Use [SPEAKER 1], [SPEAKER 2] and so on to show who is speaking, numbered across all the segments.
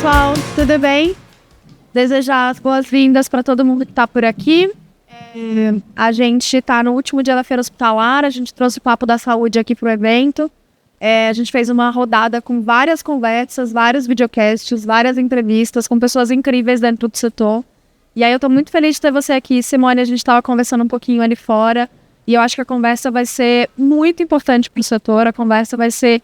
[SPEAKER 1] pessoal, tudo bem? Desejar as boas-vindas para todo mundo que está por aqui. A gente está no último dia da feira hospitalar, a gente trouxe o Papo da Saúde aqui para o evento. A gente fez uma rodada com várias conversas, vários videocasts, várias entrevistas com pessoas incríveis dentro do setor. E aí eu estou muito feliz de ter você aqui, Simone. A gente estava conversando um pouquinho ali fora e eu acho que a conversa vai ser muito importante para o setor. A conversa vai ser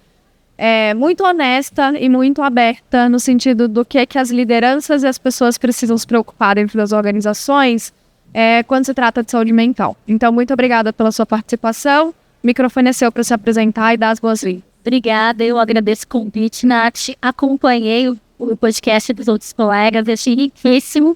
[SPEAKER 1] muito honesta e muito aberta no sentido do que as lideranças e as pessoas precisam se preocupar dentro das organizações quando se trata de saúde mental. Então, muito obrigada pela sua participação. O microfone é seu para se apresentar e dar as boas-vindas.
[SPEAKER 2] Obrigada, eu agradeço o convite, Nath. Acompanhei o podcast dos outros colegas, achei riquíssimo.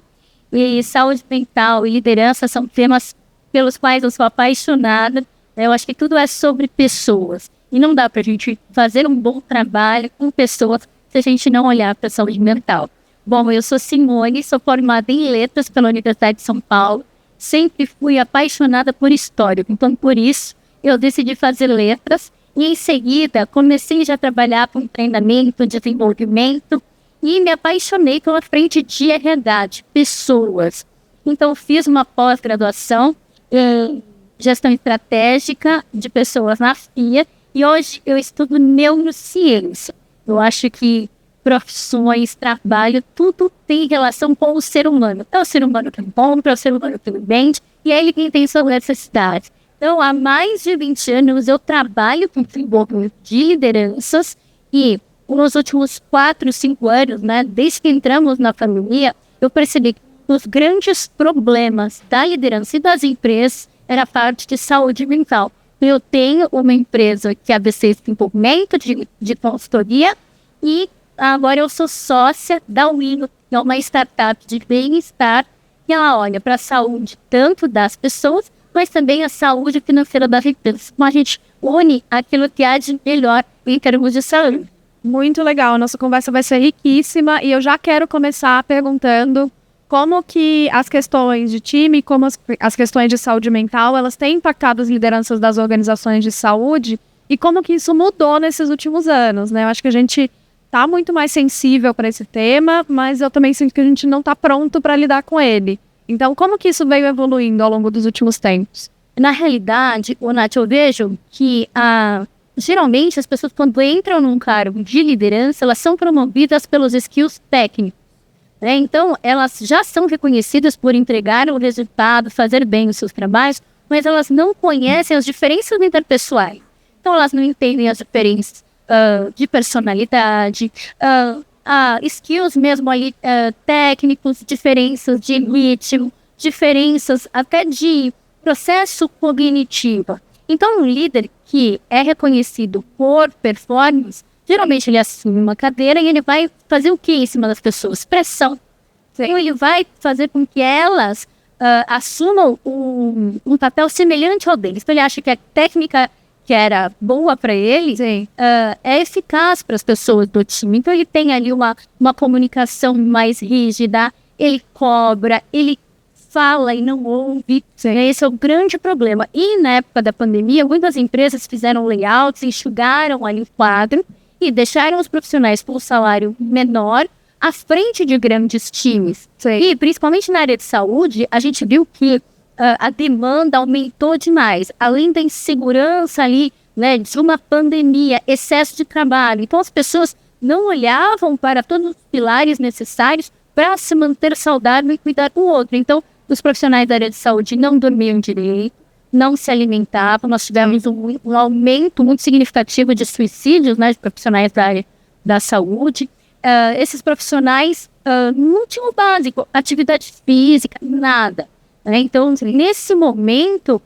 [SPEAKER 2] E saúde mental e liderança são temas pelos quais eu sou apaixonada. Eu acho que tudo é sobre pessoas. E não dá para a gente fazer um bom trabalho com pessoas se a gente não olhar para a saúde mental. Bom, eu sou Simone, sou formada em Letras pela Universidade de São Paulo. Sempre fui apaixonada por história, então por isso eu decidi fazer letras. E em seguida comecei já a trabalhar com treinamento, desenvolvimento e me apaixonei pela frente de RH, de pessoas. Então fiz uma pós-graduação em gestão estratégica de pessoas na FIA. E hoje eu estudo neurociência. Eu acho que profissões, trabalho, tudo tem relação com o ser humano. É o ser humano que compra, é o ser humano que vende, e é ele quem tem suas necessidades. Então, há mais de 20 anos eu trabalho com desenvolvimento de lideranças e nos últimos 4, 5 anos, desde que entramos na família, eu percebi que os grandes problemas da liderança e das empresas era a parte de saúde mental. Eu tenho uma empresa que é a ABC Desenvolvimento de consultoria e agora eu sou sócia da Wino, que é uma startup de bem-estar e ela olha para a saúde tanto das pessoas, mas também a saúde financeira das empresas. Então a gente une aquilo que há de melhor em termos de saúde.
[SPEAKER 1] Muito legal, nossa conversa vai ser riquíssima e eu já quero começar perguntando como que as questões de time, como as questões de saúde mental, elas têm impactado as lideranças das organizações de saúde e como que isso mudou nesses últimos anos, né? Eu acho que a gente está muito mais sensível para esse tema, mas eu também sinto que a gente não está pronto para lidar com ele. Então, como que isso veio evoluindo ao longo dos últimos tempos?
[SPEAKER 2] Na realidade, Nath, eu vejo que geralmente as pessoas quando entram num cargo de liderança, elas são promovidas pelos skills técnicos. Então, elas já são reconhecidas por entregar o resultado, fazer bem os seus trabalhos, mas elas não conhecem as diferenças interpessoais. Então, elas não entendem as diferenças de personalidade, skills mesmo ali técnicos, diferenças de ritmo, diferenças até de processo cognitivo. Então, um líder que é reconhecido por performance, geralmente ele assume uma cadeira e ele vai fazer o que em cima das pessoas? Pressão. Então ele vai fazer com que elas assumam um papel semelhante ao deles. Então ele acha que a técnica que era boa para ele é eficaz para as pessoas do time. Então ele tem ali uma comunicação mais rígida, ele cobra, ele fala e não ouve. Esse é o grande problema. E na época da pandemia, muitas empresas fizeram layouts, enxugaram ali o quadro e deixaram os profissionais com um salário menor à frente de grandes times. E, principalmente na área de saúde, a gente viu que a demanda aumentou demais. Além da insegurança ali, de uma pandemia, excesso de trabalho. Então, as pessoas não olhavam para todos os pilares necessários para se manter saudável e cuidar do outro. Então, os profissionais da área de saúde não dormiam direito, não se alimentavam. Nós tivemos um aumento muito significativo de suicídios, de profissionais da área da saúde. Esses profissionais não tinham o básico, atividade física, nada. Então, nesse momento,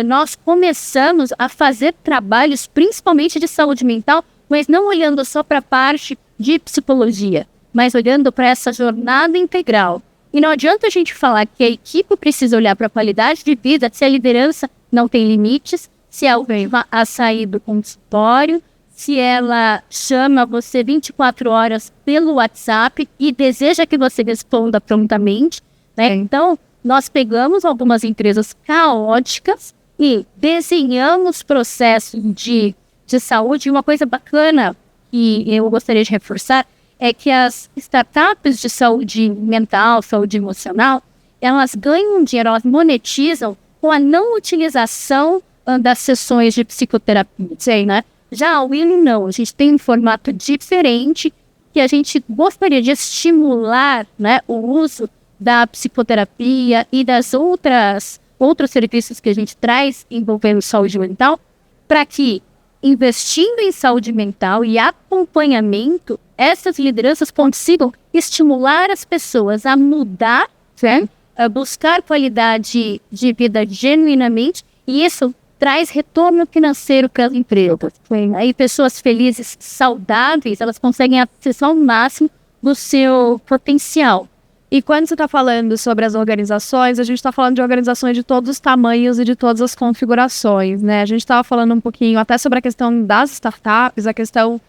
[SPEAKER 2] nós começamos a fazer trabalhos, principalmente de saúde mental, mas não olhando só para a parte de psicologia, mas olhando para essa jornada integral. E não adianta a gente falar que a equipe precisa olhar para a qualidade de vida se a liderança não tem limites, se é a última a sair do consultório, se ela chama você 24 horas pelo WhatsApp e deseja que você responda prontamente. Então, nós pegamos algumas empresas caóticas e desenhamos processos de saúde. E uma coisa bacana que eu gostaria de reforçar é que as startups de saúde mental, saúde emocional, elas ganham dinheiro, elas monetizam com a não utilização das sessões de psicoterapia, né? Já a Willing não, a gente tem um formato diferente que a gente gostaria de estimular, né, o uso da psicoterapia e das outros serviços que a gente traz envolvendo saúde mental, para que, investindo em saúde mental e acompanhamento, essas lideranças consigam estimular as pessoas a mudar, certo? A buscar qualidade de vida genuinamente, e isso traz retorno financeiro para as empresas. Aí pessoas felizes, saudáveis, elas conseguem acessar ao máximo do seu potencial.
[SPEAKER 1] E quando você está falando sobre as organizações, a gente está falando de organizações de todos os tamanhos e de todas as configurações, né? A gente estava falando um pouquinho até sobre a questão das startups, a questão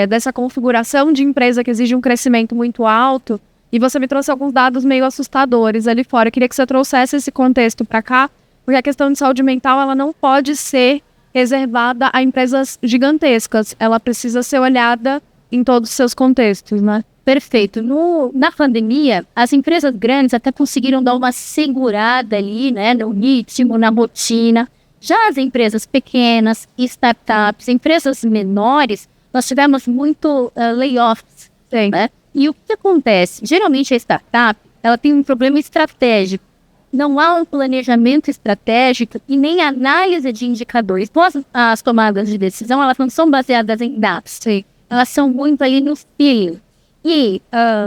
[SPEAKER 1] dessa configuração de empresa que exige um crescimento muito alto, e você me trouxe alguns dados meio assustadores ali fora. Eu queria que você trouxesse esse contexto para cá, porque a questão de saúde mental, ela não pode ser reservada a empresas gigantescas, ela precisa ser olhada em todos os seus contextos, né?
[SPEAKER 2] Perfeito. Na pandemia, as empresas grandes até conseguiram dar uma segurada ali, né, no ritmo, na rotina. Já as empresas pequenas, startups, empresas menores, nós tivemos muito layoffs, né? E o que acontece? Geralmente a startup, ela tem um problema estratégico. Não há um planejamento estratégico e nem análise de indicadores. Então, as tomadas de decisão, elas não são baseadas em dados. Elas são muito ali no feeling. E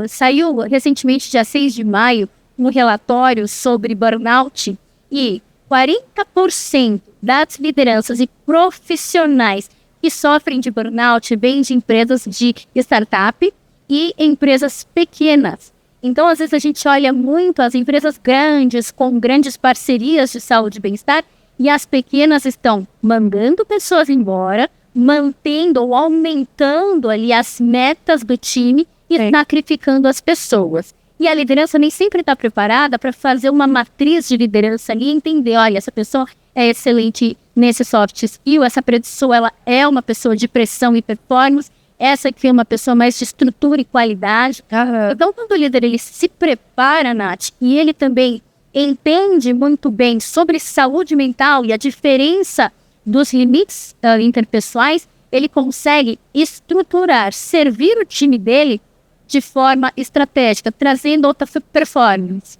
[SPEAKER 2] saiu recentemente, dia 6 de maio, um relatório sobre burnout, e 40% das lideranças e profissionais que sofrem de burnout vêm de empresas de startup e empresas pequenas. Então, às vezes, a gente olha muito as empresas grandes, com grandes parcerias de saúde e bem-estar, e as pequenas estão mandando pessoas embora, mantendo ou aumentando ali as metas do time e sacrificando as pessoas. E a liderança nem sempre está preparada para fazer uma matriz de liderança ali e entender, olha, essa pessoa é excelente nesse soft skill, essa pessoa ela é uma pessoa de pressão e performance, essa aqui é uma pessoa mais de estrutura e qualidade. Então, quando o líder ele se prepara, Nath, e ele também entende muito bem sobre saúde mental e a diferença dos limites interpessoais, ele consegue estruturar, servir o time dele de forma estratégica, trazendo outra performance.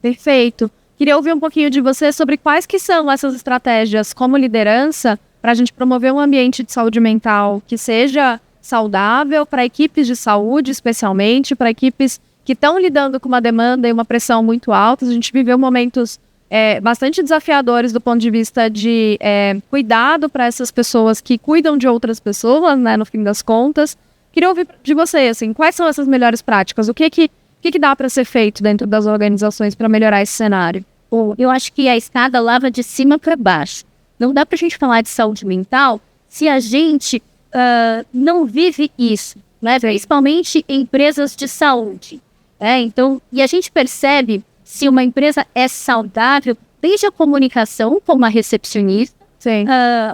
[SPEAKER 1] Perfeito. Queria ouvir um pouquinho de você sobre quais que são essas estratégias como liderança para a gente promover um ambiente de saúde mental que seja saudável para equipes de saúde, especialmente, para equipes que estão lidando com uma demanda e uma pressão muito alta. A gente viveu momentos bastante desafiadores do ponto de vista de cuidado para essas pessoas que cuidam de outras pessoas, né, no fim das contas. Queria ouvir de você, assim, quais são essas melhores práticas? O que dá para ser feito dentro das organizações para melhorar esse cenário?
[SPEAKER 2] Bom, eu acho que a escada lava de cima para baixo. Não dá para a gente falar de saúde mental se a gente não vive isso, né? Principalmente em empresas de saúde. Então, e a gente percebe se uma empresa é saudável desde a comunicação, como a recepcionista,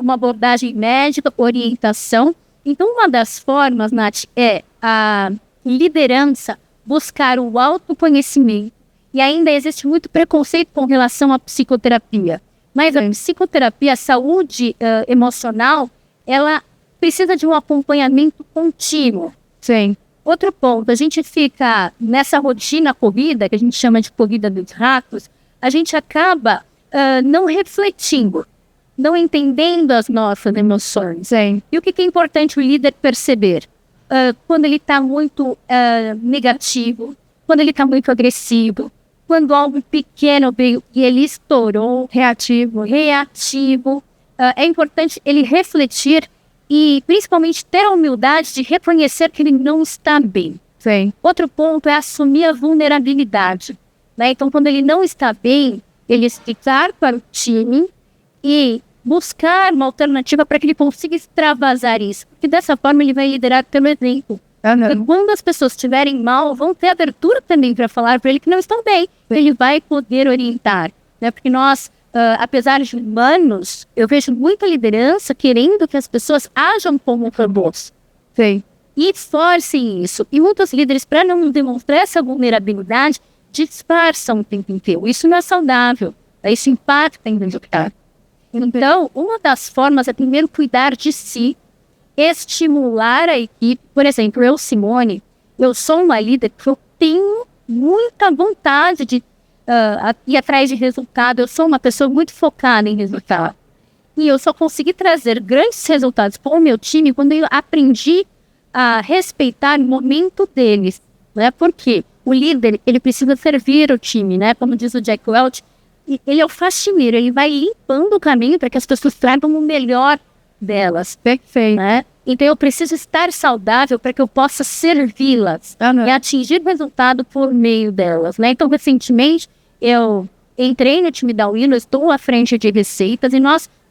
[SPEAKER 2] uma abordagem médica, orientação. Então, uma das formas, Nath, é a liderança buscar o autoconhecimento. E ainda existe muito preconceito com relação à psicoterapia. Mas a psicoterapia, a saúde emocional, ela precisa de um acompanhamento contínuo. Outro ponto, a gente fica nessa rotina corrida, que a gente chama de corrida dos ratos, a gente acaba não refletindo, não entendendo as nossas emoções. E o que é importante o líder perceber? Quando ele está muito negativo, quando ele está muito agressivo, quando algo pequeno veio e ele estourou, reativo, é importante ele refletir e principalmente ter a humildade de reconhecer que ele não está bem. Outro ponto é assumir a vulnerabilidade, né? Então, quando ele não está bem, ele explicar para o time e buscar uma alternativa para que ele consiga extravasar isso. Porque dessa forma ele vai liderar pelo exemplo. E quando as pessoas estiverem mal, vão ter abertura também para falar para ele que não estão bem. Ele vai poder orientar, né? Porque nós, apesar de humanos, eu vejo muita liderança querendo que as pessoas ajam como robôs. e forcem isso. E muitos líderes, para não demonstrar essa vulnerabilidade, disfarçam o tempo inteiro. Isso não é saudável. Isso impacta em resultado. Então, uma das formas é primeiro cuidar de si, estimular a equipe. Por exemplo, eu, Simone, eu sou uma líder que eu tenho muita vontade de ir atrás de resultado. Eu sou uma pessoa muito focada em resultado. E eu só consegui trazer grandes resultados para o meu time quando eu aprendi a respeitar o momento deles, né? Porque o líder, ele precisa servir o time, né? Como diz o Jack Welch, ele é o faxineiro, ele vai limpando o caminho para que as pessoas tragam o melhor delas.
[SPEAKER 1] Perfeito.
[SPEAKER 2] Né? Então eu preciso estar saudável para que eu possa servi-las e atingir resultado por meio delas, né? Então, recentemente, eu entrei no time da Willow, estou à frente de receitas e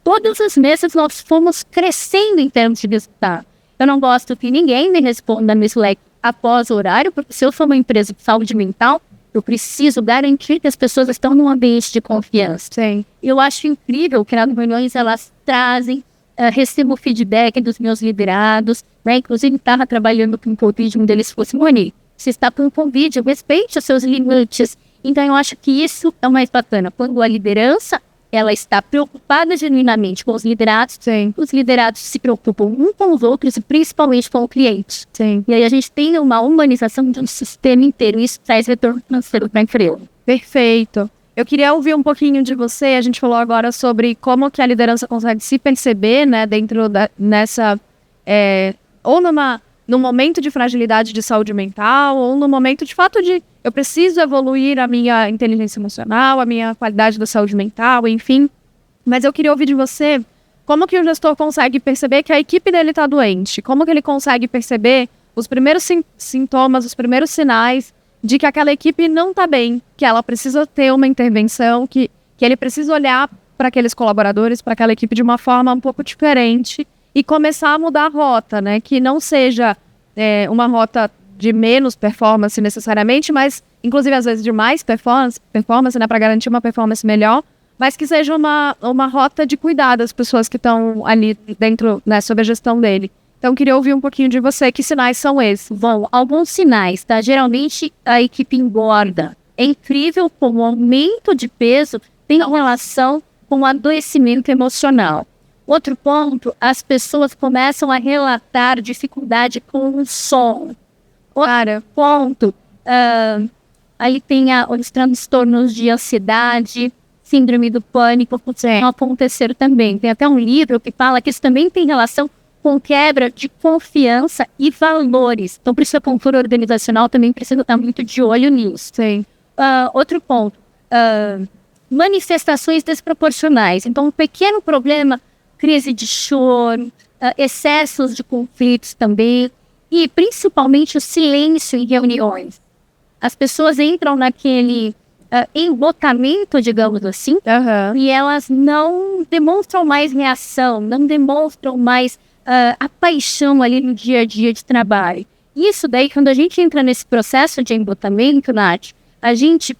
[SPEAKER 2] todos os meses, nós fomos crescendo em termos de resultado. Eu não gosto que ninguém me responda no Slack após o horário, porque se eu sou uma empresa de saúde mental, eu preciso garantir que as pessoas estão num ambiente de confiança.
[SPEAKER 1] Sim.
[SPEAKER 2] Eu acho incrível que nas reuniões elas trazem, recebo feedback dos meus liderados, né? Inclusive estava trabalhando com Covid, um deles falou: Simone, você está com Covid, respeite os seus limites. Então eu acho que isso é o mais bacana, quando a liderança ela está preocupada genuinamente com os liderados.
[SPEAKER 1] Sim.
[SPEAKER 2] Os liderados se preocupam uns com os outros e principalmente com o cliente.
[SPEAKER 1] Sim.
[SPEAKER 2] E aí a gente tem uma humanização de um sistema inteiro e isso traz retorno financeiro para a empresa.
[SPEAKER 1] Perfeito. Eu queria ouvir um pouquinho de você. A gente falou agora sobre como que a liderança consegue se perceber, né, dentro nessa... ou num momento de fragilidade de saúde mental, ou no momento de fato de eu preciso evoluir a minha inteligência emocional, a minha qualidade da saúde mental, enfim. Mas eu queria ouvir de você como que o gestor consegue perceber que a equipe dele está doente, como que ele consegue perceber os primeiros sintomas, os primeiros sinais de que aquela equipe não está bem, que ela precisa ter uma intervenção, que ele precisa olhar para aqueles colaboradores, para aquela equipe de uma forma um pouco diferente e começar a mudar a rota, né? Que não seja uma rota de menos performance necessariamente, mas inclusive às vezes de mais performance, né? Para garantir uma performance melhor, mas que seja uma rota de cuidar das pessoas que estão ali dentro, né? Sob a gestão dele. Então, queria ouvir um pouquinho de você. Que sinais são esses?
[SPEAKER 2] Bom, alguns sinais, tá? Geralmente, a equipe engorda. É incrível como o aumento de peso tem relação com o adoecimento emocional. Outro ponto, as pessoas começam a relatar dificuldade com o sono. Outro ponto, aí tem os transtornos de ansiedade, síndrome do pânico, podem acontecer também. Tem até um livro que fala que isso também tem relação com quebra de confiança e valores. Então, por isso a cultura organizacional também precisa estar muito de olho nisso.
[SPEAKER 1] Sim.
[SPEAKER 2] Outro ponto, manifestações desproporcionais. Então, um pequeno problema, crise de choro, excessos de conflitos também, e principalmente o silêncio em reuniões. As pessoas entram naquele embotamento, digamos assim, e elas não demonstram mais reação, não demonstram mais a paixão ali no dia a dia de trabalho. Isso daí, quando a gente entra nesse processo de embotamento, Nath, a gente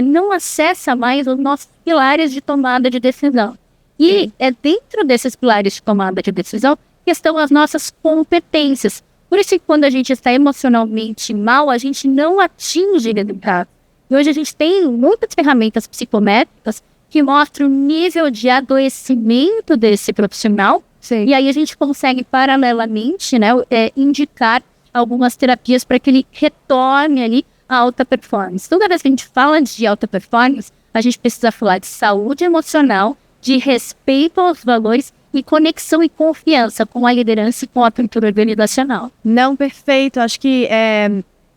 [SPEAKER 2] não acessa mais os nossos pilares de tomada de decisão. E é dentro desses pilares de tomada de decisão que estão as nossas competências. Por isso que quando a gente está emocionalmente mal, a gente não atinge resultado. E hoje a gente tem muitas ferramentas psicométricas que mostram o nível de adoecimento desse profissional.
[SPEAKER 1] Sim.
[SPEAKER 2] E aí a gente consegue, paralelamente, né, indicar algumas terapias para que ele retorne ali a alta performance. Toda vez que a gente fala de alta performance, a gente precisa falar de saúde emocional, de respeito aos valores e conexão e confiança com a liderança e com a cultura organizacional.
[SPEAKER 1] Não, perfeito. Acho que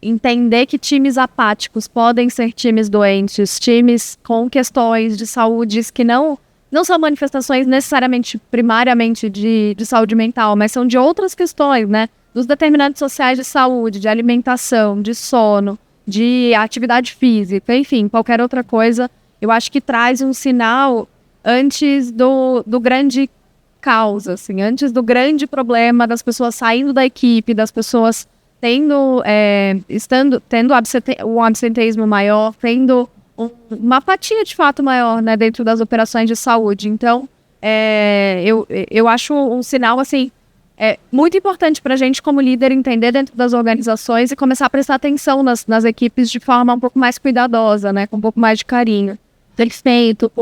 [SPEAKER 1] entender que times apáticos podem ser times doentes, times com questões de saúde que não são manifestações necessariamente, primariamente de saúde mental, mas são de outras questões, né? Dos determinantes sociais de saúde, de alimentação, de sono, de atividade física, enfim, qualquer outra coisa. Eu acho que traz um sinal antes do grande caos, assim, antes do grande problema das pessoas saindo da equipe, das pessoas tendo um absenteísmo maior, tendo uma apatia de fato maior, né, dentro das operações de saúde. Então, eu acho um sinal, assim, é muito importante para a gente, como líder, entender dentro das organizações e começar a prestar atenção nas equipes de forma um pouco mais cuidadosa, né? Com um pouco mais de carinho.
[SPEAKER 2] Perfeito,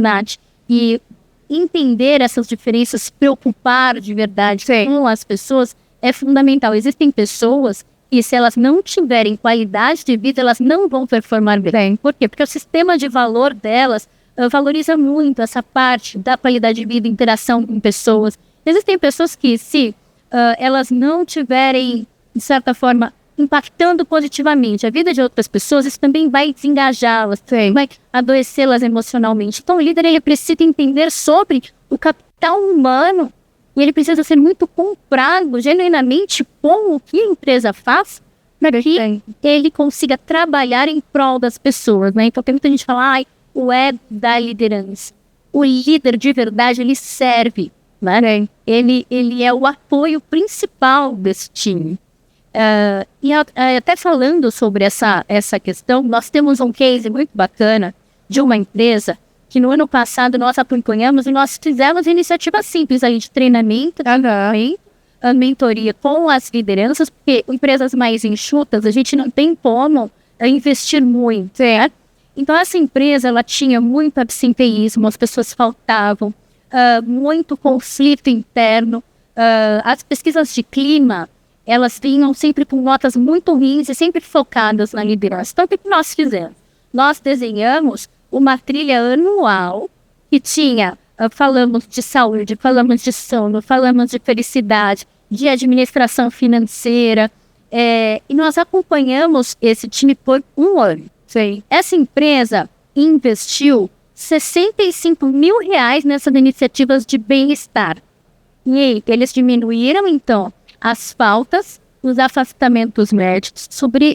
[SPEAKER 2] Nath. E entender essas diferenças, se preocupar de verdade com as pessoas é fundamental. Existem pessoas que, se elas não tiverem qualidade de vida, elas não vão performar bem. Por quê? Porque o sistema de valor delas valoriza muito essa parte da qualidade de vida, interação com pessoas. Existem pessoas que, se elas não tiverem, de certa forma, impactando positivamente a vida de outras pessoas, isso também vai desengajá-las, vai adoecê-las emocionalmente. Então, o líder, ele precisa entender sobre o capital humano e ele precisa ser muito comprado genuinamente com o que a empresa faz para que ele consiga trabalhar em prol das pessoas, né? Então, tem muita gente que fala, o ego da liderança. O líder, de verdade, ele serve, né? Ele é o apoio principal desse time. E até falando sobre essa questão, nós temos um case muito bacana de uma empresa que no ano passado nós acompanhamos e nós fizemos iniciativa simples aí de treinamento, a mentoria com as lideranças, porque empresas mais enxutas a gente não tem como investir muito, certo? Então essa empresa, ela tinha muito absenteísmo, as pessoas faltavam, muito conflito interno, as pesquisas de clima, elas vinham sempre com notas muito ruins e sempre focadas na liderança. Então, o que nós fizemos? Nós desenhamos uma trilha anual que tinha, falamos de saúde, falamos de sono, falamos de felicidade, de administração financeira, e nós acompanhamos esse time por um ano. Essa empresa investiu R$65 mil nessas iniciativas de bem-estar. E eles diminuíram, então, as faltas, os afastamentos médicos,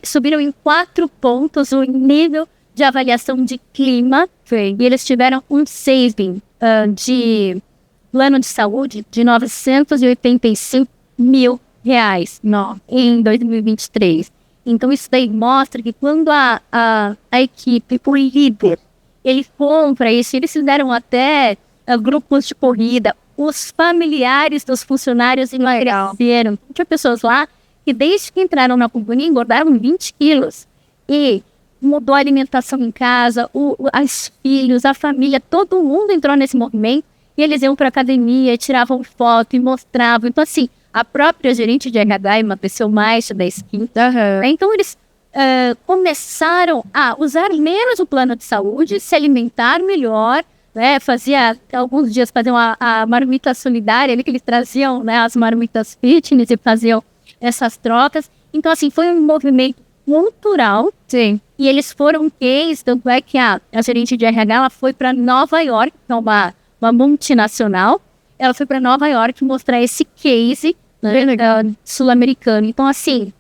[SPEAKER 2] subiram em 4 pontos o nível de avaliação de clima. E eles tiveram um saving de plano de saúde de R$985 mil em 2023. Então, isso daí mostra que quando a equipe, o líder, ele compra isso, eles fizeram até grupos de corrida, os familiares dos funcionários emagreceram. Tinha pessoas lá que desde que entraram na companhia engordaram 20 quilos. E mudou a alimentação em casa, os filhos, a família, todo mundo entrou nesse movimento. E eles iam para a academia, tiravam foto e mostravam. Então, assim, a própria gerente de RH emagreceu mais de 10 quilos. Então, eles começaram a usar menos o plano de saúde, se alimentar melhor, né? Alguns dias faziam a marmita solidária, que eles traziam, né, as marmitas fitness e faziam essas trocas. Então, assim, foi um movimento cultural. Sim. E eles foram case, tanto é que a gerente de RH, ela foi para Nova York, que é uma multinacional. Ela foi para Nova York mostrar esse case, né, sul-americano. Então, assim,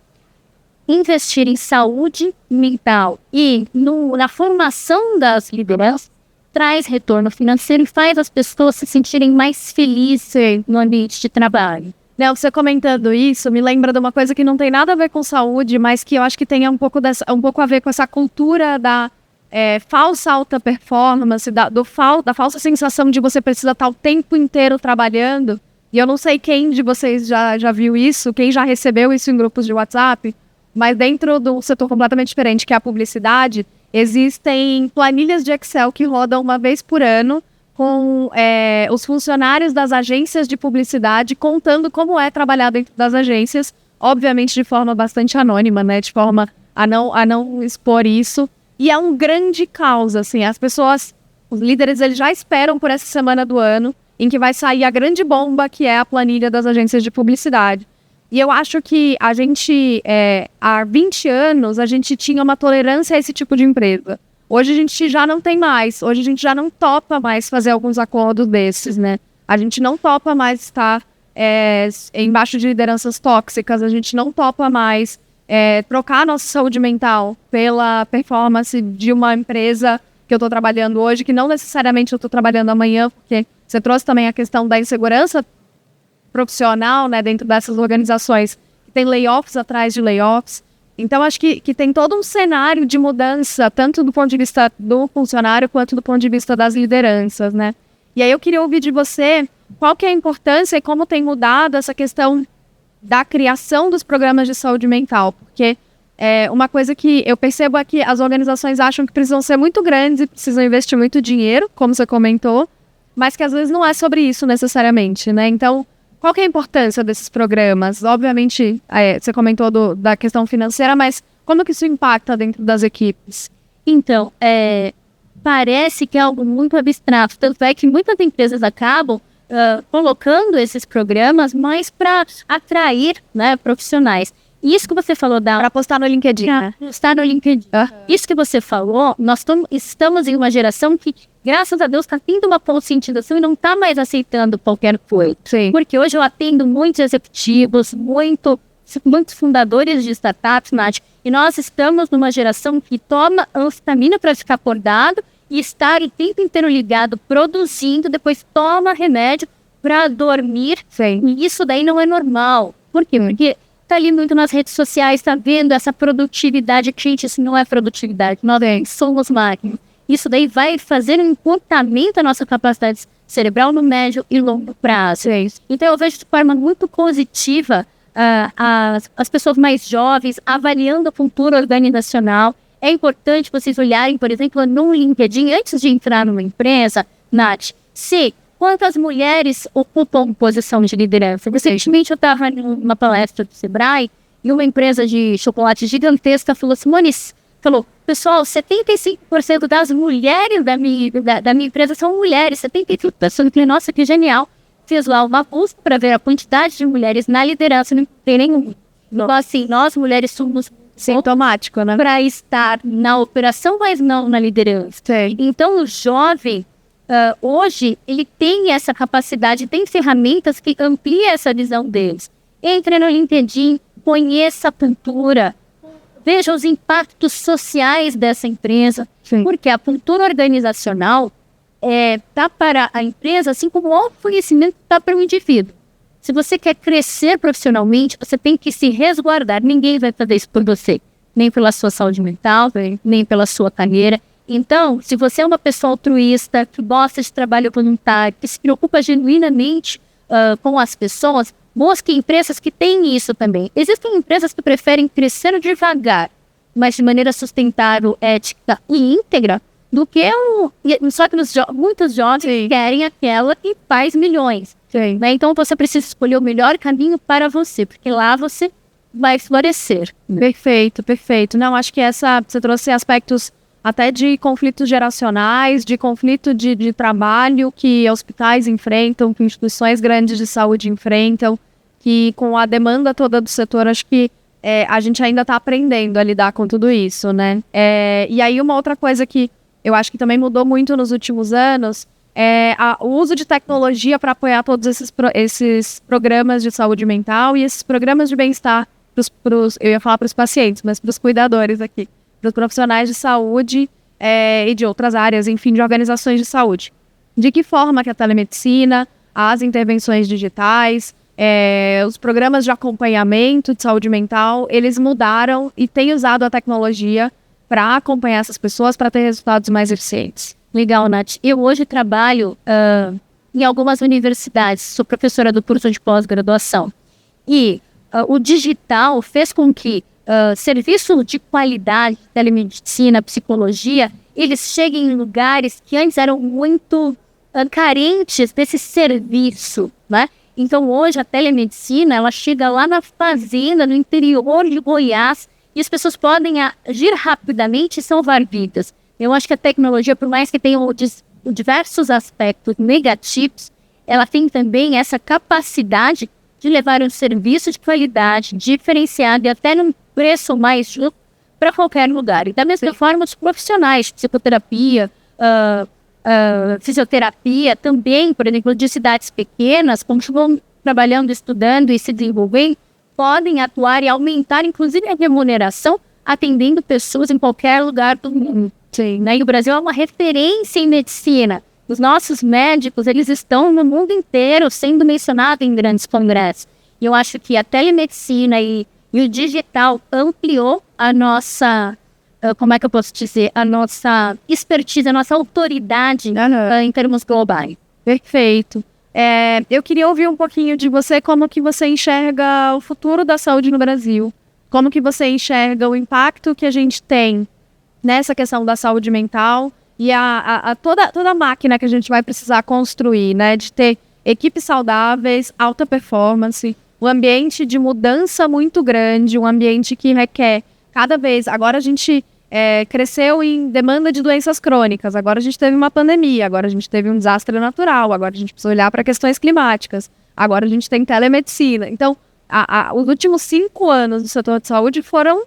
[SPEAKER 2] investir em saúde mental e na formação das lideranças traz retorno financeiro e faz as pessoas se sentirem mais felizes no ambiente de trabalho.
[SPEAKER 1] Você comentando isso me lembra de uma coisa que não tem nada a ver com saúde, mas que eu acho que tem um pouco a ver com essa cultura da falsa alta performance, da falsa sensação de você precisa estar o tempo inteiro trabalhando. E eu não sei quem de vocês já viu isso, quem já recebeu isso em grupos de WhatsApp, mas dentro de um setor completamente diferente, que é a publicidade, existem planilhas de Excel que rodam uma vez por ano com os funcionários das agências de publicidade contando como é trabalhar dentro das agências, obviamente de forma bastante anônima, né, de forma a não expor isso. E é um grande caos, assim, as pessoas, os líderes, eles já esperam por essa semana do ano em que vai sair a grande bomba, que é a planilha das agências de publicidade. E eu acho que a gente, há 20 anos, a gente tinha uma tolerância a esse tipo de empresa. Hoje a gente já não tem mais. Hoje a gente já não topa mais fazer alguns acordos desses, né? A gente não topa mais estar embaixo de lideranças tóxicas. A gente não topa mais trocar a nossa saúde mental pela performance de uma empresa que eu estou trabalhando hoje, que não necessariamente eu estou trabalhando amanhã, porque você trouxe também a questão da insegurança profissional, né, dentro dessas organizações, que tem layoffs atrás de layoffs. Então, acho que tem todo um cenário de mudança, tanto do ponto de vista do funcionário, quanto do ponto de vista das lideranças, né? E aí eu queria ouvir de você qual que é a importância e como tem mudado essa questão da criação dos programas de saúde mental? Porque uma coisa que eu percebo é que as organizações acham que precisam ser muito grandes e precisam investir muito dinheiro, como você comentou, mas que às vezes não é sobre isso necessariamente, né? Então, qual que é a importância desses programas? Obviamente, você comentou da questão financeira, mas como que isso impacta dentro das equipes?
[SPEAKER 2] Então, parece que é algo muito abstrato, tanto é que muitas empresas acabam colocando esses programas mais para atrair, né, profissionais. Isso que você falou
[SPEAKER 1] para postar no LinkedIn, né?
[SPEAKER 2] Postar no LinkedIn. Isso que você falou, nós estamos em uma geração que, graças a Deus, está tendo uma conscientização e não está mais aceitando qualquer coisa.
[SPEAKER 1] Sim.
[SPEAKER 2] Porque hoje eu atendo muitos executivos, muitos fundadores de startups, Nath, e nós estamos numa geração que toma anfetamina para ficar acordado e estar o tempo inteiro ligado, produzindo, depois toma remédio para dormir.
[SPEAKER 1] Sim.
[SPEAKER 2] E isso daí não é normal. Por quê? Porque tá ali muito nas redes sociais, tá vendo essa produtividade. Gente, isso não é produtividade, nós somos máquinas. Isso daí vai fazer um encurtamento da nossa capacidade cerebral no médio e longo prazo. Então eu vejo de forma muito positiva as pessoas mais jovens avaliando a cultura organizacional. É importante vocês olharem, por exemplo, no LinkedIn, antes de entrar numa empresa, Nath, quantas mulheres ocupam posição de liderança. Recentemente eu estava numa palestra do Sebrae e uma empresa de chocolate gigantesca falou assim, pessoal, 75% das mulheres da minha empresa são mulheres, 75%. Eu falei, nossa, que genial. Fiz lá uma busca para ver a quantidade de mulheres na liderança, não tem nenhuma. Então, assim, nós mulheres somos
[SPEAKER 1] sintomático, né?
[SPEAKER 2] Para estar na operação, mas não na liderança.
[SPEAKER 1] Sim.
[SPEAKER 2] Então, o jovem, hoje, ele tem essa capacidade, tem ferramentas que ampliam essa visão deles. Entre no LinkedIn, conheça a cultura, veja os impactos sociais dessa empresa, porque a cultura organizacional tá para a empresa, assim como o autoconhecimento está para o indivíduo. Se você quer crescer profissionalmente, você tem que se resguardar. Ninguém vai fazer isso por você, nem pela sua saúde mental, nem pela sua carreira. Então, se você é uma pessoa altruísta, que gosta de trabalho voluntário, que se preocupa genuinamente com as pessoas, busque empresas que têm isso também. Existem empresas que preferem crescer devagar, mas de maneira sustentável, ética e íntegra, do que só que muitos jovens querem aquela que faz milhões. Né? Então, você precisa escolher o melhor caminho para você, porque lá você vai florescer.
[SPEAKER 1] Perfeito, perfeito. Não, acho que você trouxe aspectos até de conflitos geracionais, de conflito de trabalho que hospitais enfrentam, que instituições grandes de saúde enfrentam, que com a demanda toda do setor, acho que a gente ainda está aprendendo a lidar com tudo isso, né? E aí uma outra coisa que eu acho que também mudou muito nos últimos anos o uso de tecnologia para apoiar todos esses programas de saúde mental e esses programas de bem-estar eu ia falar para os pacientes, mas para os cuidadores aqui, para os profissionais de saúde e de outras áreas, enfim, de organizações de saúde. De que forma que a telemedicina, as intervenções digitais, os programas de acompanhamento de saúde mental, eles mudaram e têm usado a tecnologia para acompanhar essas pessoas, para ter resultados mais eficientes.
[SPEAKER 2] Legal, Nath. Eu hoje trabalho em algumas universidades, sou professora do curso de pós-graduação. E o digital fez com que serviços de qualidade, telemedicina, psicologia, eles cheguem em lugares que antes eram muito carentes desse serviço, né? Então, hoje, a telemedicina, ela chega lá na fazenda, no interior de Goiás, e as pessoas podem agir rapidamente e salvar vidas. Eu acho que a tecnologia, por mais que tenha diversos aspectos negativos, ela tem também essa capacidade de levar um serviço de qualidade, diferenciado e até num preço mais justo para qualquer lugar. E da mesma forma, os profissionais de psicoterapia, fisioterapia, também, por exemplo, de cidades pequenas, continuam trabalhando, estudando e se desenvolvendo, podem atuar e aumentar, inclusive, a remuneração, atendendo pessoas em qualquer lugar do mundo.
[SPEAKER 1] Sim.
[SPEAKER 2] Né? E o Brasil é uma referência em medicina. Os nossos médicos, eles estão no mundo inteiro sendo mencionados em grandes congressos. E eu acho que a telemedicina e o digital ampliou a nossa, como é que eu posso dizer, a nossa expertise, a nossa autoridade em termos globais.
[SPEAKER 1] Perfeito. Eu queria ouvir um pouquinho de você, como que você enxerga o futuro da saúde no Brasil, como que você enxerga o impacto que a gente tem nessa questão da saúde mental e toda a máquina que a gente vai precisar construir, né, de ter equipes saudáveis, alta performance, um ambiente de mudança muito grande, um ambiente que requer cada vez... Agora a gente cresceu em demanda de doenças crônicas, agora a gente teve uma pandemia, agora a gente teve um desastre natural, agora a gente precisa olhar para questões climáticas, agora a gente tem telemedicina. Então, os últimos 5 anos do setor de saúde foram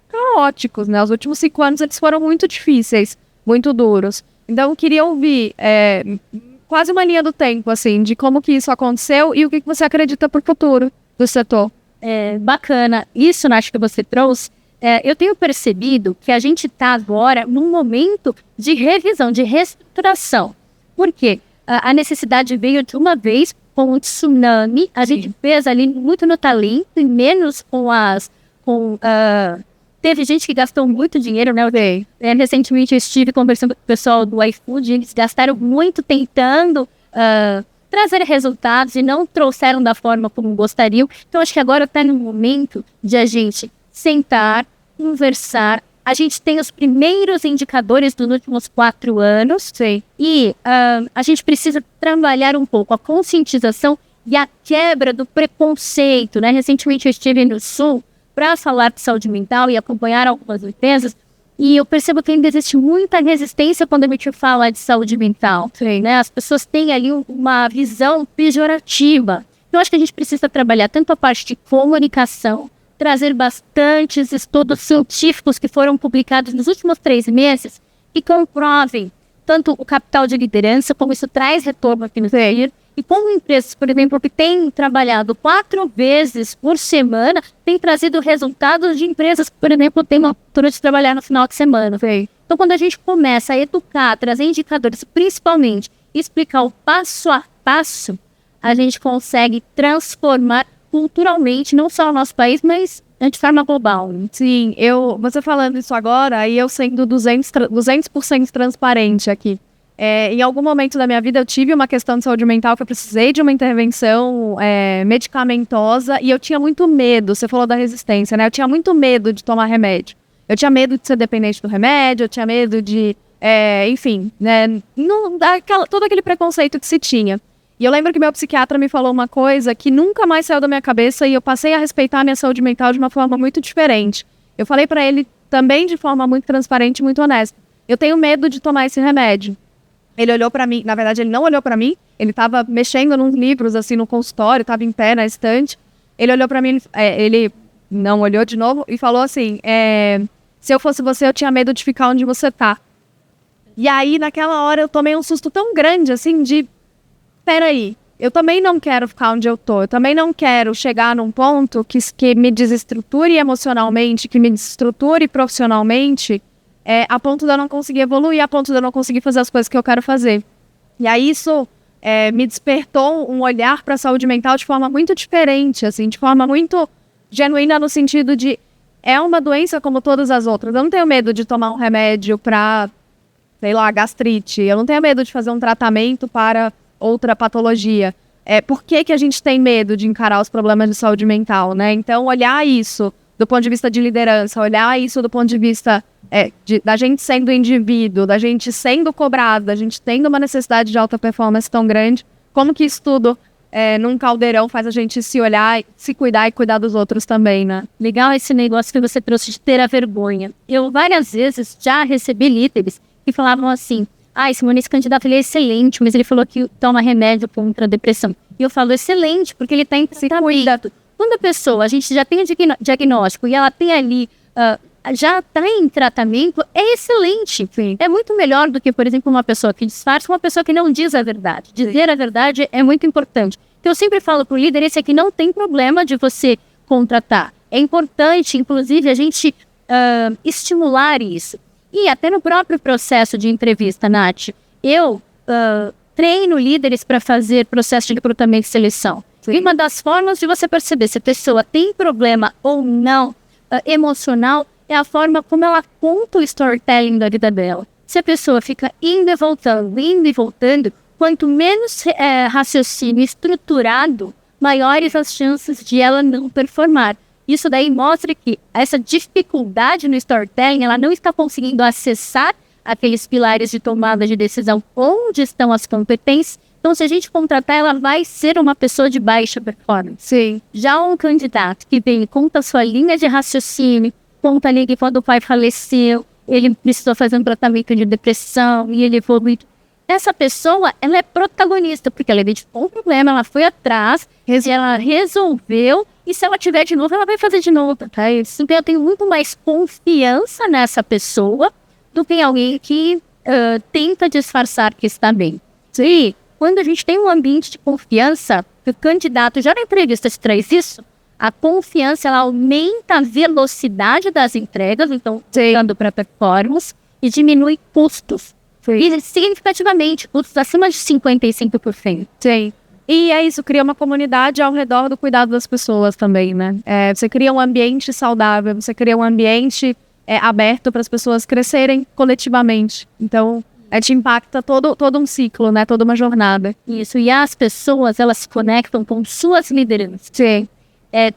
[SPEAKER 1] caóticos, né? Os últimos 5 anos eles foram muito difíceis, muito duros. Então, eu queria ouvir quase uma linha do tempo, assim, de como que isso aconteceu e o que você acredita para o futuro do setor.
[SPEAKER 2] Bacana. Isso, Nath, que você trouxe, eu tenho percebido que a gente está agora num momento de revisão, de reestruturação. Por quê? A necessidade veio de uma vez com um tsunami, a gente fez ali muito no talento e menos teve gente que gastou muito dinheiro, né? Recentemente eu estive conversando com o pessoal do iFood, eles gastaram muito tentando trazer resultados e não trouxeram da forma como gostariam. Então, acho que agora está no momento de a gente sentar, conversar. A gente tem os primeiros indicadores dos últimos 4 anos.
[SPEAKER 1] Sim.
[SPEAKER 2] E a gente precisa trabalhar um pouco a conscientização e a quebra do preconceito, né? Recentemente eu estive no Sul para falar de saúde mental e acompanhar algumas empresas. E eu percebo que ainda existe muita resistência quando a gente fala de saúde mental.
[SPEAKER 1] Sim.
[SPEAKER 2] Né? As pessoas têm ali uma visão pejorativa. Eu acho que a gente precisa trabalhar tanto a parte de comunicação, trazer bastantes estudos científicos que foram publicados nos últimos 3 meses que comprovem tanto o capital de liderança, como isso traz retorno financeiro, e como empresas, por exemplo, que têm trabalhado 4 vezes por semana, têm trazido resultados de empresas que, por exemplo, têm uma cultura de trabalhar no final de semana. Então, quando a gente começa a educar, trazer indicadores, principalmente, explicar o passo a passo, a gente consegue transformar culturalmente, não só o nosso país, mas de forma global.
[SPEAKER 1] Sim, você falando isso agora, e eu sendo 200% transparente aqui. Em algum momento da minha vida eu tive uma questão de saúde mental que eu precisei de uma intervenção medicamentosa e eu tinha muito medo, você falou da resistência, né? Eu tinha muito medo de tomar remédio. Eu tinha medo de ser dependente do remédio, eu tinha medo de, enfim, né? Todo aquele preconceito que se tinha. E eu lembro que meu psiquiatra me falou uma coisa que nunca mais saiu da minha cabeça e eu passei a respeitar a minha saúde mental de uma forma muito diferente. Eu falei pra ele também de forma muito transparente e muito honesta. Eu tenho medo de tomar esse remédio. Ele olhou pra mim, na verdade ele não olhou pra mim, ele tava mexendo nos livros assim no consultório, tava em pé na estante. Ele olhou pra mim, ele não olhou de novo e falou assim, se eu fosse você eu tinha medo de ficar onde você tá. E aí naquela hora eu tomei um susto tão grande assim de... Peraí, eu também não quero ficar onde eu tô, eu também não quero chegar num ponto que me desestruture emocionalmente, que me desestruture profissionalmente, a ponto de eu não conseguir evoluir, a ponto de eu não conseguir fazer as coisas que eu quero fazer. E aí isso me despertou um olhar para a saúde mental de forma muito diferente, assim, de forma muito genuína no sentido de é uma doença como todas as outras. Eu não tenho medo de tomar um remédio para, sei lá, gastrite, eu não tenho medo de fazer um tratamento para outra patologia. Por que a gente tem medo de encarar os problemas de saúde mental, né? Então, olhar isso do ponto de vista de liderança, olhar isso do ponto de vista da gente sendo indivíduo, da gente sendo cobrado, da gente tendo uma necessidade de alta performance tão grande, como que isso tudo num caldeirão faz a gente se olhar, se cuidar e cuidar dos outros também, né?
[SPEAKER 2] Legal esse negócio que você trouxe de ter a vergonha. Eu várias vezes já recebi líderes que falavam assim, Simone, esse candidato ele é excelente, mas ele falou que toma remédio contra a depressão. E eu falo, excelente, porque ele está em tratamento. Quando a pessoa, a gente já tem o diagnóstico e ela tem ali, já está em tratamento, é excelente.
[SPEAKER 1] Sim.
[SPEAKER 2] É muito melhor do que, por exemplo, uma pessoa que disfarça, uma pessoa que não diz a verdade. Dizer a verdade é muito importante. Então, eu sempre falo para o líder, esse aqui não tem problema de você contratar. É importante, inclusive, a gente estimular isso. E até no próprio processo de entrevista, Nath, eu treino líderes para fazer processo de recrutamento e seleção. Sim. E uma das formas de você perceber se a pessoa tem problema ou não emocional é a forma como ela conta o storytelling da vida dela. Se a pessoa fica indo e voltando, quanto menos raciocínio estruturado, maiores as chances de ela não performar. Isso daí mostra que essa dificuldade no storytelling, ela não está conseguindo acessar aqueles pilares de tomada de decisão onde estão as competências. Então, se a gente contratar, ela vai ser uma pessoa de baixa performance.
[SPEAKER 1] Sim.
[SPEAKER 2] Já um candidato que vem, conta a sua linha de raciocínio, conta ali que quando o pai faleceu, ele precisou fazer um tratamento de depressão e ele evoluiu. Essa pessoa, ela é protagonista, porque ela identificou um problema, ela foi atrás, ela resolveu, e se ela tiver de novo, ela vai fazer de novo. Tá? Então, eu tenho muito mais confiança nessa pessoa do que alguém que tenta disfarçar que está bem. E quando a gente tem um ambiente de confiança, o candidato, já na entrevista se traz isso, a confiança, ela aumenta a velocidade das entregas, então, olhando para performance, e diminui custos. E significativamente, custos acima de 55%.
[SPEAKER 1] Sim. E é isso, cria uma comunidade ao redor do cuidado das pessoas também, né? Você cria um ambiente saudável, você cria um ambiente aberto para as pessoas crescerem coletivamente. Então, te impacta todo um ciclo, né? Toda uma jornada.
[SPEAKER 2] Isso, e as pessoas, elas se conectam com suas lideranças.
[SPEAKER 1] Sim.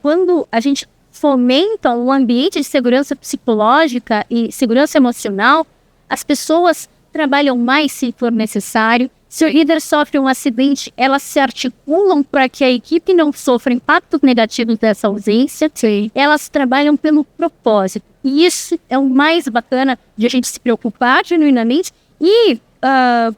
[SPEAKER 2] Quando a gente fomenta um ambiente de segurança psicológica e segurança emocional, as pessoas trabalham mais se for necessário. Se o líder sofre um acidente, elas se articulam para que a equipe não sofra impactos negativos dessa ausência.
[SPEAKER 1] Sim.
[SPEAKER 2] Elas trabalham pelo propósito. E isso é o mais bacana de a gente se preocupar genuinamente e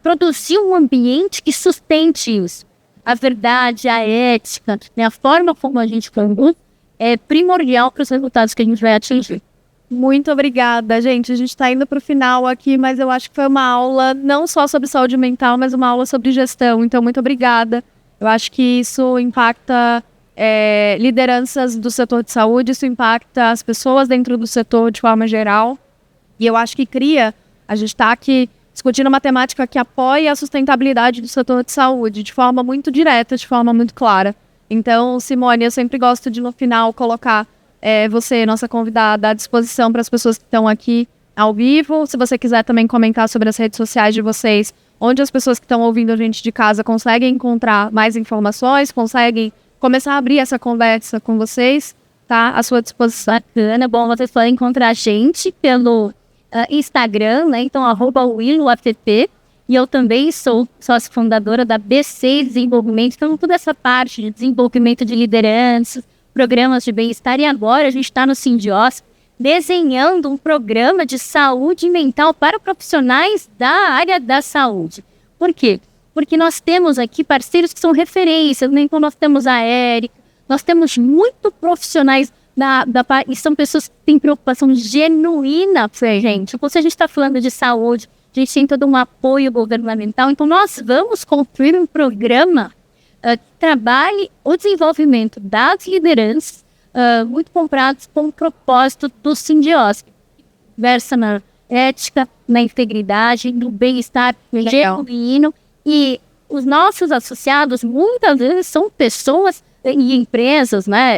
[SPEAKER 2] produzir um ambiente que sustente isso. A verdade, a ética, né, a forma como a gente conduz é primordial para os resultados que a gente vai atingir.
[SPEAKER 1] Muito obrigada, gente. A gente está indo para o final aqui, mas eu acho que foi uma aula não só sobre saúde mental, mas uma aula sobre gestão. Então, muito obrigada. Eu acho que isso impacta lideranças do setor de saúde, isso impacta as pessoas dentro do setor de forma geral. E eu acho que a gente está aqui discutindo uma temática que apoia a sustentabilidade do setor de saúde de forma muito direta, de forma muito clara. Então, Simone, eu sempre gosto de, no final, colocar você, nossa convidada, à disposição para as pessoas que estão aqui ao vivo. Se você quiser também comentar sobre as redes sociais de vocês, onde as pessoas que estão ouvindo a gente de casa conseguem encontrar mais informações, conseguem começar a abrir essa conversa com vocês, tá? À sua disposição.
[SPEAKER 2] Bacana. Bom, vocês podem encontrar a gente pelo Instagram, né? Então, @willowapp. E eu também sou sócia fundadora da BC Desenvolvimento. Então, toda essa parte de desenvolvimento de lideranças, programas de bem-estar. E agora a gente está no Sindiós desenhando um programa de saúde mental para profissionais da área da saúde. Por quê? Porque nós temos aqui parceiros que são referências, né? Então nós temos a Érica, nós temos muito profissionais e são pessoas que têm preocupação genuína pra gente. Então, se a gente está falando de saúde, a gente tem todo um apoio governamental, então nós vamos construir um programa que trabalhe o desenvolvimento das lideranças muito comprados com o propósito do Sindiós, versa na ética, na integridade, no bem-estar genuíno. E os nossos associados, muitas vezes, são pessoas e empresas, né,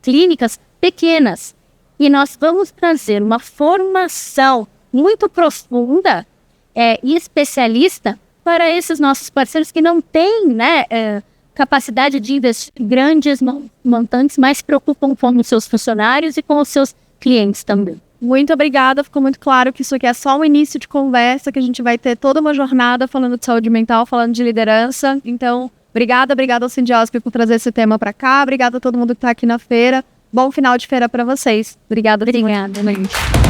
[SPEAKER 2] clínicas pequenas. E nós vamos trazer uma formação muito profunda e especialista para esses nossos parceiros que não têm, né, capacidade de investir grandes montantes, mas se preocupam com os seus funcionários e com os seus clientes também.
[SPEAKER 1] Muito obrigada, ficou muito claro que isso aqui é só um início de conversa, que a gente vai ter toda uma jornada falando de saúde mental, falando de liderança. Então, obrigada ao Sindiosp por trazer esse tema para cá, obrigada a todo mundo que está aqui na feira. Bom final de feira para vocês. Obrigada,
[SPEAKER 2] gente.